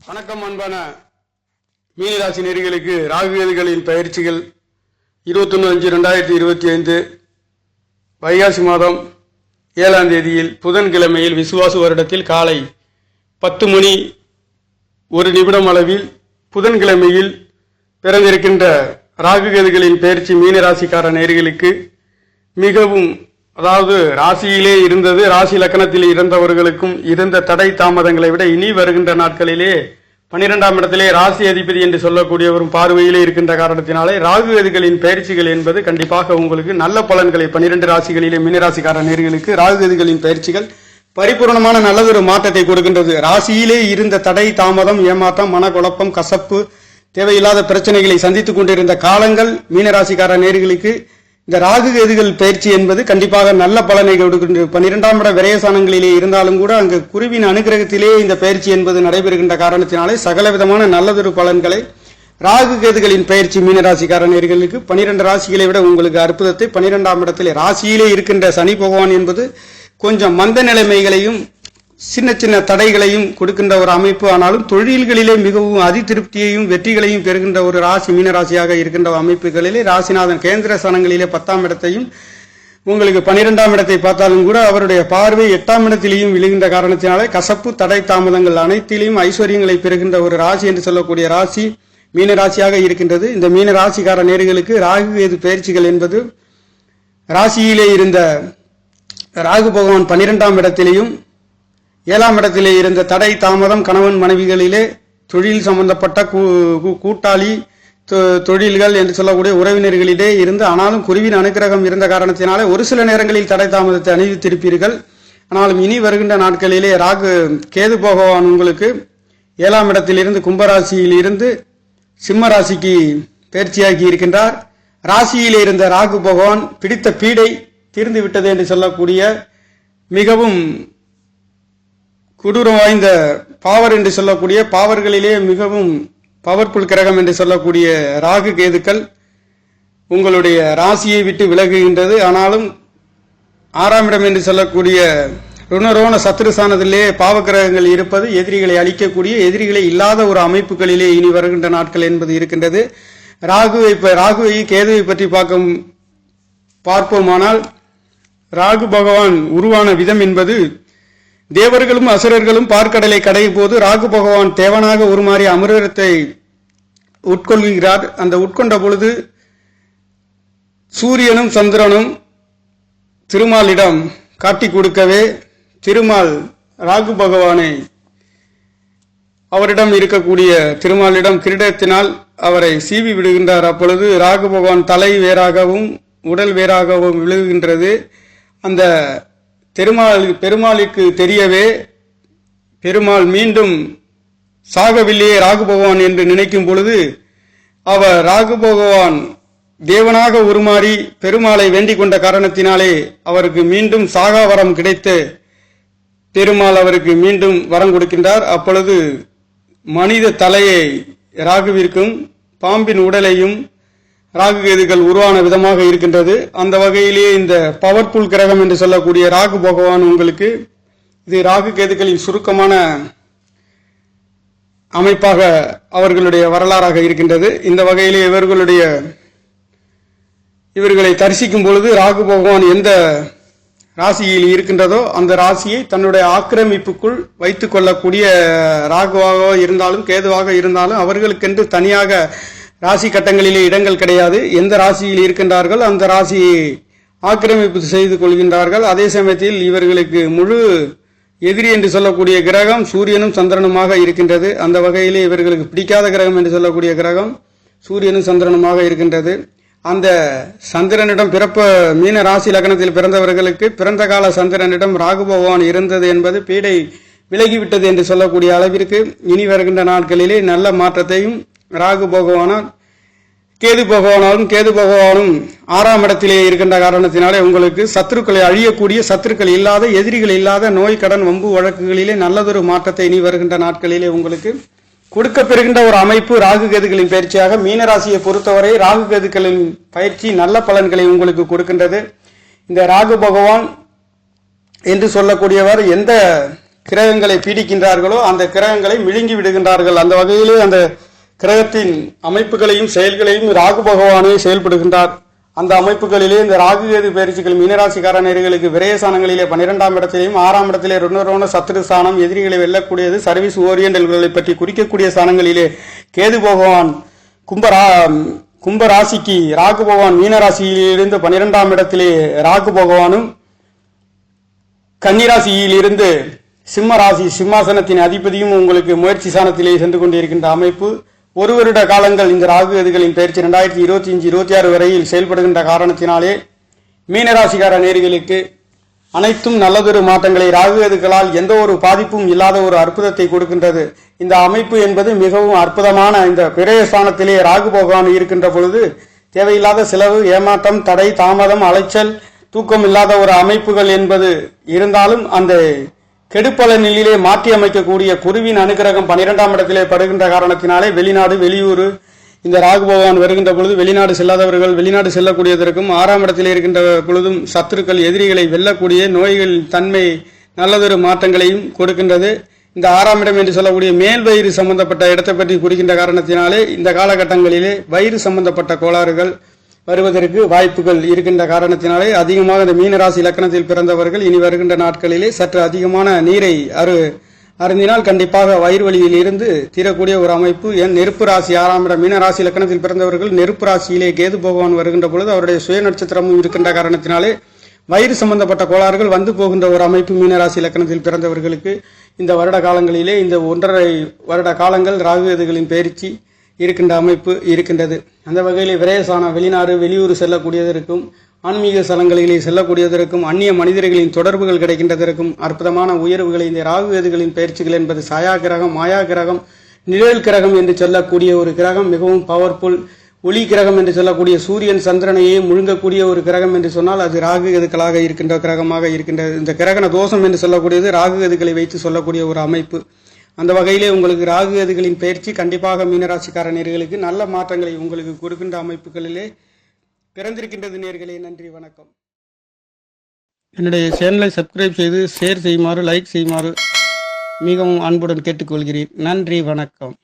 வணக்கம் அன்பான மீனராசி நேயர்களுக்கு ராகுகேதுகளின் பயிற்சிகள் 21/5/2025 வைகாசி மாதம் 7ஆம் தேதியில் புதன்கிழமையில் விசுவாசு வருடத்தில் காலை 10 மணி 1 நிமிடம் அளவில் புதன்கிழமையில் பிறந்திருக்கின்ற ராகுகேதுகளின் பயிற்சி மீனராசிக்கார நேயர்களுக்கு மிகவும் அதாவது ராசியிலே இருந்தது, ராசி லக்கணத்தில் இருந்தவர்களுக்கும் இருந்த தடை தாமதங்களை விட இனி வருகின்ற நாட்களிலே 12ஆம் இடத்திலே ராசி அதிபதி என்று சொல்லக்கூடியவரும் பார்வையிலே இருக்கின்ற காரணத்தினாலே ராகுகேதுகளின் பயிற்சிகள் என்பது கண்டிப்பாக உங்களுக்கு நல்ல பலன்களை 12 ராசிகளிலே மீனராசிக்கார நேயர்களுக்கு ராகுகேதுகளின் பயிற்சிகள் பரிபூர்ணமான நல்லதொரு மாற்றத்தை கொடுக்கின்றது. ராசியிலே இருந்த தடை தாமதம், ஏமாற்றம், மனக்குழப்பம், கசப்பு, தேவையில்லாத பிரச்சனைகளை சந்தித்துக் கொண்டிருந்த காலங்கள் மீனராசிக்கார நேயர்களுக்கு இந்த ராகுகேதுகள் பயிற்சி என்பது கண்டிப்பாக நல்ல பலனை கொடுக்கின்றது. 12ஆம் இட விரயசானங்களிலே இருந்தாலும் கூட அங்கு குருவின் அனுகிரகத்திலே இந்த பயிற்சி என்பது நடைபெறுகின்ற காரணத்தினாலே சகலவிதமான நல்லதொரு பலன்களை ராகுகேதுகளின் பயிற்சி மீனராசிக்கார நேயர்களுக்கு 12 ராசிகளை விட உங்களுக்கு அற்புதத்தை 12ஆம் இடத்திலே ராசியிலே இருக்கின்ற சனி பகவான் என்பது கொஞ்சம் மந்த நிலைமைகளையும் சின்ன சின்ன தடைகளையும் கொடுக்கின்ற ஒரு அமைப்பு. ஆனாலும் தொழில்களிலே மிகவும் அதிருப்தியையும் வெற்றிகளையும் பெறுகின்ற ஒரு ராசி மீனராசியாக இருக்கின்ற அமைப்புகளிலே ராசிநாதன் கேந்திர ஸ்தானங்களிலே 10ஆம் இடத்தையும் உங்களுக்கு 12ஆம் இடத்தை பார்த்தாலும் கூட அவருடைய பார்வை 8ஆம் இடத்திலேயும் விழுகின்ற காரணத்தினாலே கசப்பு தடை தாமதங்கள் அனைத்திலையும் ஐஸ்வர்யங்களை பெறுகின்ற ஒரு ராசி என்று சொல்லக்கூடிய ராசி மீனராசியாக இருக்கின்றது. இந்த மீனராசிக்கார நேயர்களுக்கு ராகுகேது பயிற்சிகள் என்பது ராசியிலே இருந்த ராகு பகவான் 12ஆம் இடத்திலேயும் 7ஆம் இடத்திலே இருந்த தடை தாமதம் கணவன் மனைவிகளிலே தொழில் சம்பந்தப்பட்ட கூட்டாளி தொழில்கள் என்று சொல்லக்கூடிய உறவினர்களிலே இருந்து ஆனாலும் குருவின் அனுகிரகம் இருந்த காரணத்தினாலே ஒரு சில நேரங்களில் தடை தாமதத்தை அணிவித்திருப்பீர்கள். ஆனாலும் இனி வருகின்ற நாட்களிலே கேது பகவான் உங்களுக்கு 7ஆம் இடத்திலிருந்து கும்பராசியில் இருந்து சிம்ம ராசிக்கு பயிற்சியாகி இருக்கின்றார். ராசியிலே இருந்த ராகு பகவான் பிடித்த பீடை தீர்ந்து விட்டது என்று சொல்லக்கூடிய மிகவும் கொடூரம் வாய்ந்த பாவர் என்று சொல்லக்கூடிய பாவர்களிலே மிகவும் பவர்ஃபுல் கிரகம் என்று சொல்லக்கூடிய ராகு கேதுக்கள் உங்களுடைய ராசியை விட்டு விலகுகின்றது. ஆனாலும் 6ஆம் இடம் என்று சொல்லக்கூடிய ருணரோண சத்ருஸ்தானத்திலே பாவ கிரகங்கள் இருப்பது எதிரிகளை அழிக்கக்கூடிய எதிரிகளை இல்லாத ஒரு அமைப்புகளிலே இனி வருகின்ற நாட்கள் என்பது இருக்கின்றது. ராகுவை கேதுவை பற்றி பார்ப்போமானால் ராகு பகவான் உருவான விதம் என்பது தேவர்களும் அசுரர்களும் பார்க்கடலை கடையும் போது ராகு பகவான் தேவனாக உருமாறி அமிர்தத்தை உட்கொள்கிறார். அந்த உட்கொண்ட பொழுது சூரியனும் சந்திரனும் திருமாலிடம் காட்டி கொடுக்கவே திருமால் ராகு பகவானை அவரிடம் இருக்கக்கூடிய திருமாலிடம் கிரீடத்தினால் அவரை சீவி விடுகின்றார். அப்பொழுது ராகு பகவான் தலை வேறாகவும் உடல் வேறாகவும் விழுகின்றது. அந்த பெருமாளுக்கு தெரியவே பெருமாள் மீண்டும் சாகவில்லையே ராகு பகவான் என்று நினைக்கும் பொழுது அவர் ராகு பகவான் தேவனாக உருமாறி பெருமாளை வேண்டிக் கொண்ட காரணத்தினாலே அவருக்கு மீண்டும் சாகா வரம் கிடைத்து பெருமாள் அவருக்கு மீண்டும் வரம் கொடுக்கின்றார். அப்பொழுது மனித தலையை ராகுவிற்கும் பாம்பின் உடலையும் ராகுகேதுகள் உருவான விதமாக இருக்கின்றது. அந்த வகையிலே இந்த பவர்ஃபுல் கிரகம் என்று சொல்லக்கூடிய ராகு பகவான் உங்களுக்கு இது ராகு கேதுகளின் சுருக்கமான அமைப்பாக அவர்களுடைய வரலாறாக இருக்கின்றது. இந்த வகையிலே இவர்களை தரிசிக்கும் பொழுது ராகு பகவான் எந்த ராசியில் இருக்கின்றதோ அந்த ராசியை தன்னுடைய ஆக்கிரமிப்புக்குள் வைத்துக் கொள்ளக்கூடிய ராகுவாக இருந்தாலும் கேதுவாக இருந்தாலும் அவர்களுக்கென்று தனியாக ராசி கட்டங்களிலே இடங்கள் கிடையாது. எந்த ராசியில் இருக்கின்றார்கள் அந்த ராசியை ஆக்கிரமிப்பு செய்து கொள்கின்றார்கள். அதே சமயத்தில் இவர்களுக்கு முழு எதிரி என்று சொல்லக்கூடிய கிரகம் சூரியனும் சந்திரனுமாக இருக்கின்றது. அந்த வகையிலே இவர்களுக்கு பிடிக்காத கிரகம் என்று சொல்லக்கூடிய கிரகம் சூரியனும் சந்திரனுமாக இருக்கின்றது. அந்த சந்திரனிடம் மீன ராசி லக்னத்தில் பிறந்தவர்களுக்கு பிறந்த கால சந்திரனிடம் ராகு பகவான் இருந்தது என்பது பீடை விலகிவிட்டது என்று சொல்லக்கூடிய அளவிற்கு இனி வருகின்ற நாட்களிலே நல்ல மாற்றத்தையும் ராகு பகவானால் கேது பகவானும் 6ஆம் இடத்திலே இருக்கின்ற காரணத்தினாலே உங்களுக்கு சத்துருக்களை அழியக்கூடிய சத்துருக்கள் இல்லாத எதிரிகள் இல்லாத நோய் கடன் வம்பு வழக்குகளிலே நல்லதொரு மாற்றத்தை இனி வருகின்ற நாட்களிலே உங்களுக்கு கொடுக்க பெறுகின்ற ஒரு அமைப்பு ராகு கேதுகளின் பயிற்சியாக மீனராசியை பொறுத்தவரை ராகு கேதுகளின் பயிற்சி நல்ல பலன்களை உங்களுக்கு கொடுக்கின்றது. இந்த ராகு பகவான் என்று சொல்லக்கூடியவர் எந்த கிரகங்களை பீடிக்கின்றார்களோ அந்த கிரகங்களை விழுங்கி விடுகின்றார்கள். அந்த வகையிலே அந்த கிரகத்தின் அமைப்புகளையும் செயல்களையும் ராகு பகவானே செயல்படுகின்றார். அந்த அமைப்புகளிலே இந்த ராகு கேது பயிற்சிகள் மீனராசிக்காரர்களுக்கு விரயசானங்களிலே 12ஆம் இடத்திலேயும் 6ஆம் இடத்திலே ருணரோண சத்துரு ஸ்தானம், எதிரிகளை வெல்லக்கூடியது, சர்வீஸ் ஓரியண்டல்களை பற்றி குறிக்கக்கூடிய ஸ்தானங்களிலே கேது பகவான் கும்ப ராசிக்கு ராகு பகவான் மீனராசியிலிருந்து 12ஆம் இடத்திலே ராகு பகவானும், கன்னிராசியில் இருந்து சிம்ம ராசி சிம்மாசனத்தின் அதிபதியும் உங்களுக்கு முயற்சி ஸ்தானத்திலே சென்று கொண்டிருக்கின்ற அமைப்பு. ஒரு வருட காலங்கள் இந்த ராகு கேதுகளின் பயிற்சி 2025-26 வரையில் செயல்படுகின்ற காரணத்தினாலே மீனராசிக்கார நேயர்களுக்கு அனைத்தும் நல்லதொரு மாற்றங்களை ராகு கேதுகளால் எந்த ஒரு பாதிப்பும் இல்லாத ஒரு அற்புதத்தை கொடுக்கின்றது. இந்த அமைப்பு என்பது மிகவும் அற்புதமான இந்த பிரயஸ்தானத்திலே ராகு பகவான் இருக்கின்ற பொழுது தேவையில்லாத செலவு, ஏமாற்றம், தடை, தாமதம், அலைச்சல், தூக்கம் இல்லாத ஒரு அமைப்புகள் என்பது இருந்தாலும் அந்த கெடுப்பலனிலே மாற்றி அமைக்கக்கூடிய குருவின் அனுகிரகம் 12ஆம் இடத்திலே படுகின்ற காரணத்தினாலே வெளிநாடு வெளியூர் இந்த ராகு பகவான் வருகின்ற பொழுது வெளிநாடு செல்லாதவர்கள் வெளிநாடு செல்லக்கூடியதற்கும், 6ஆம் இடத்திலே இருக்கின்ற பொழுதும் சத்துருக்கள் எதிரிகளை வெல்லக்கூடிய நோய்கள் தன்மை நல்லதொரு மாற்றங்களையும் கொடுக்கின்றது. இந்த 6ஆம் இடம் என்று சொல்லக்கூடிய மேல் வயிறு சம்பந்தப்பட்ட இடத்தை பற்றி குறிக்கின்ற காரணத்தினாலே இந்த காலகட்டங்களிலே வயிறு சம்பந்தப்பட்ட கோளாறுகள் வருவதற்கு வாய்ப்புகள் இருக்கின்ற காரணத்தினாலே அதிகமாக இந்த மீனராசி இலக்கணத்தில் பிறந்தவர்கள் இனி வருகின்ற நாட்களிலே சற்று அதிகமான நீரை அருந்தினால் கண்டிப்பாக வயிறு வலியில் இருந்து தீரக்கூடிய ஒரு அமைப்பு. நெருப்பு ராசி 6ஆம் இடம் மீனராசி இலக்கணத்தில் பிறந்தவர்கள் நெருப்பு ராசியிலே கேது பகவான் வருகின்ற பொழுது அவருடைய சுய நட்சத்திரமும் இருக்கின்ற காரணத்தினாலே வயிறு சம்பந்தப்பட்ட கோளாறுகள் வந்து போகின்ற ஒரு அமைப்பு மீனராசி இலக்கணத்தில் பிறந்தவர்களுக்கு இந்த வருட காலங்களிலே இந்த 1.5 வருட காலங்கள் ராகு கேதுகளின் பயிற்சி இருக்கின்ற அமைப்பு இருக்கின்றது. அந்த வகையிலே விரயசான வெளிநாடு வெளியூர் செல்லக்கூடியதற்கும், ஆன்மீக ஸ்தலங்களிலே செல்லக்கூடியதற்கும், அந்நிய மனிதர்களின் தொடர்புகள் கிடைக்கின்றதற்கும் அற்புதமான உயர்வுகளை இந்த ராகு கேதுகளின் பயிற்சிகள் என்பது சாயா கிரகம், மாயா கிரகம், நிழல் கிரகம் என்று சொல்லக்கூடிய ஒரு கிரகம், மிகவும் பவர்ஃபுல் ஒளி கிரகம் என்று சொல்லக்கூடிய சூரியன் சந்திரனையே முழுங்கக்கூடிய ஒரு கிரகம் என்று சொன்னால் அது ராகு கேதுக்களாக இருக்கின்ற கிரகமாக இருக்கின்றது. இந்த கிரகண தோஷம் என்று சொல்லக்கூடியது ராகு கேதுக்களை வைத்து சொல்லக்கூடிய ஒரு அமைப்பு. அந்த வகையிலே உங்களுக்கு ராகு கேதுகளின் பயிற்சி கண்டிப்பாக மீனராசிக்கார நேயர்களுக்கு நல்ல மாற்றங்களை உங்களுக்கு கொடுக்கின்ற அமைப்புகளிலே பிறந்திருக்கின்றது. நேயர்களே, நன்றி, வணக்கம். என்னுடைய சேனலை சப்ஸ்கிரைப் செய்து ஷேர் செய்யுமாறு, லைக் செய்யுமாறு மிகவும் அன்புடன் கேட்டுக்கொள்கிறேன். நன்றி, வணக்கம்.